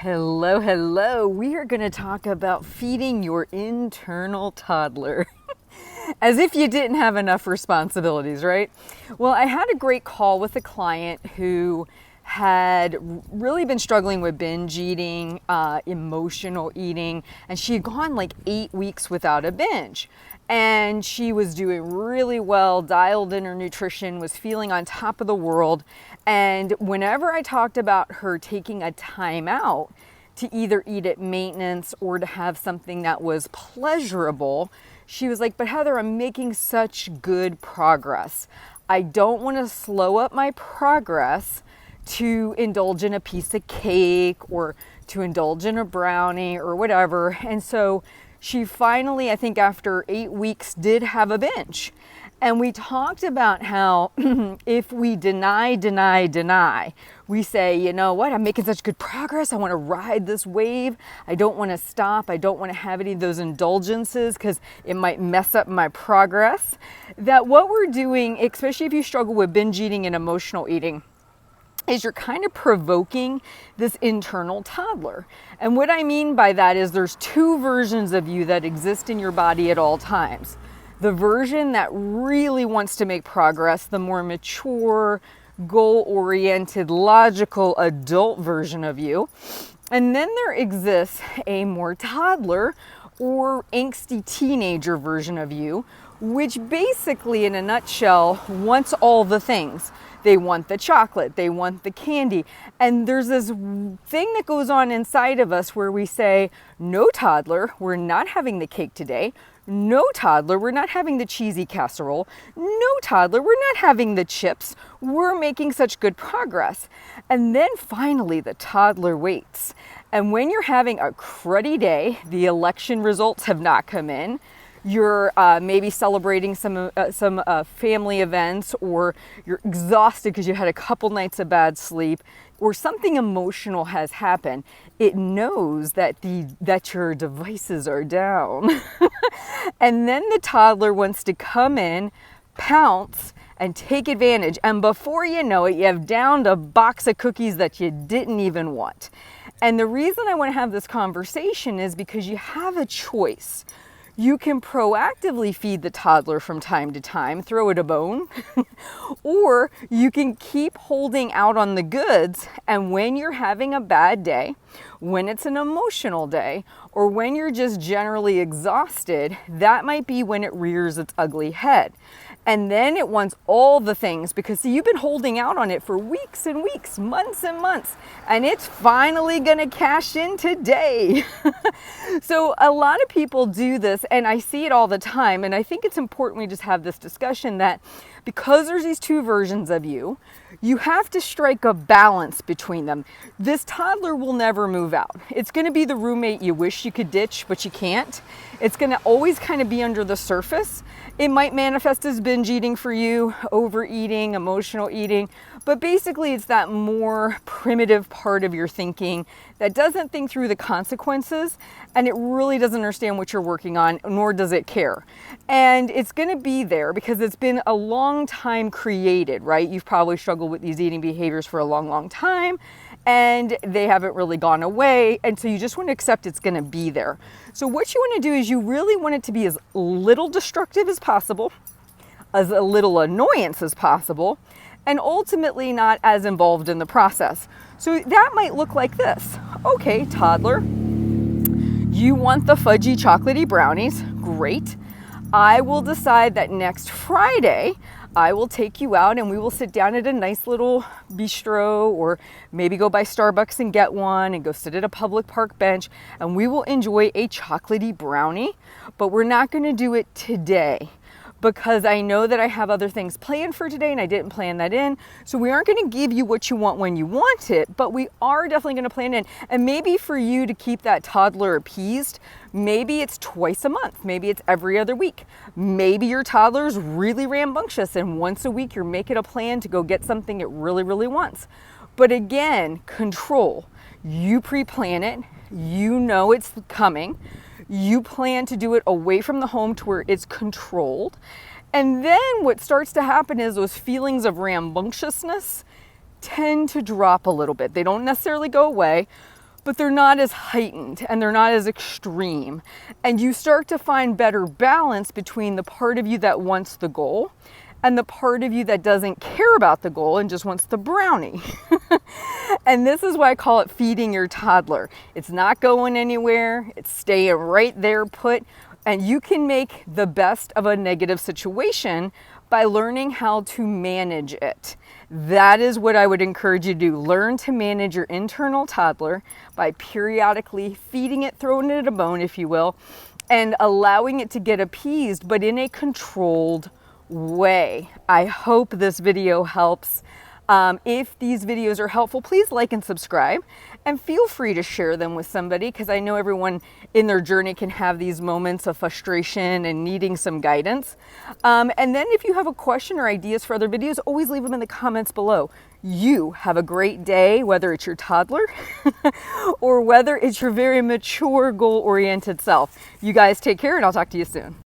Hello, hello. We are going to talk about feeding your internal toddler. As if you didn't have enough responsibilities, right? Well, I had a great call with a client who had really been struggling with binge eating, emotional eating, and she had gone like 8 weeks without a binge. And she was doing really well, dialed in her nutrition, was feeling on top of the world. And whenever I talked about her taking a time out to either eat at maintenance or to have something that was pleasurable, she was like, but Heather, I'm making such good progress. I don't want to slow up my progress to indulge in a piece of cake or to indulge in a brownie or whatever. And so she finally, I think after 8 weeks, did have a binge. And we talked about how if we deny, we say, you know what, I'm making such good progress. I want to ride this wave. I don't want to stop. I don't want to have any of those indulgences because it might mess up my progress. That what we're doing, especially if you struggle with binge eating and emotional eating, is you're kind of provoking this internal toddler. And what I mean by that is there's two versions of you that exist in your body at all times. The version that really wants to make progress, the more mature, goal-oriented, logical adult version of you. And then there exists a more toddler or angsty teenager version of you, which basically in a nutshell wants all the things. They want the chocolate, they want the candy. And there's this thing that goes on inside of us where we say, no toddler, we're not having the cake today. No toddler, we're not having the cheesy casserole. No toddler, we're not having the chips. We're making such good progress. And then finally the toddler waits. And when you're having a cruddy day, the election results have not come in, you're maybe celebrating some family events, or you're exhausted because you had a couple nights of bad sleep, or something emotional has happened, it knows that your devices are down. And then the toddler wants to come in, pounce, and take advantage. And before you know it, you have downed a box of cookies that you didn't even want. And the reason I want to have this conversation is because you have a choice. You can proactively feed the toddler from time to time, throw it a bone, or you can keep holding out on the goods, and when you're having a bad day, when it's an emotional day, or when you're just generally exhausted, that might be when it rears its ugly head. And then it wants all the things because see, you've been holding out on it for weeks and weeks, months and months, and it's finally gonna cash in today. So a lot of people do this, and I see it all the time, and I think it's important we just have this discussion that because there's these two versions of you, you have to strike a balance between them. This toddler will never move out. It's gonna be the roommate you wish you could ditch, but you can't. It's gonna always kind of be under the surface. It might manifest as binge eating for you, overeating, emotional eating, but basically it's that more primitive part of your thinking that doesn't think through the consequences, and it really doesn't understand what you're working on, nor does it care. And it's gonna be there because it's been a long time created, right? You've probably struggled with these eating behaviors for a long, long time, and they haven't really gone away, and so you just want to accept it's going to be there. So what you want to do is you really want it to be as little destructive as possible, as a little annoyance as possible, and ultimately not as involved in the process. So that might look like this. Okay, toddler, you want the fudgy chocolatey brownies. Great. I will decide that next Friday I will take you out and we will sit down at a nice little bistro, or maybe go by Starbucks and get one and go sit at a public park bench, and we will enjoy a chocolatey brownie, but we're not going to do it today because I know that I have other things planned for today and I didn't plan that in. So we aren't going to give you what you want when you want it, but we are definitely going to plan in. And maybe for you to keep that toddler appeased, maybe it's twice a month, maybe it's every other week. Maybe your toddler's really rambunctious and once a week you're making a plan to go get something it really, really wants. But again, control. You pre-plan it, you know it's coming. You plan to do it away from the home to where it's controlled. And then what starts to happen is those feelings of rambunctiousness tend to drop a little bit. They don't necessarily go away, but they're not as heightened and they're not as extreme. And you start to find better balance between the part of you that wants the goal and the part of you that doesn't care about the goal and just wants the brownie. And this is why I call it feeding your toddler. It's not going anywhere, it's staying right there put, and you can make the best of a negative situation by learning how to manage it. That is what I would encourage you to do. Learn to manage your internal toddler by periodically feeding it, throwing it a bone, if you will, and allowing it to get appeased, but in a controlled way. I hope this video helps. If these videos are helpful, please like and subscribe, and feel free to share them with somebody, because I know everyone in their journey can have these moments of frustration and needing some guidance. And then if you have a question or ideas for other videos, always leave them in the comments below. You have a great day, whether it's your toddler or whether it's your very mature, goal-oriented self. You guys take care, and I'll talk to you soon.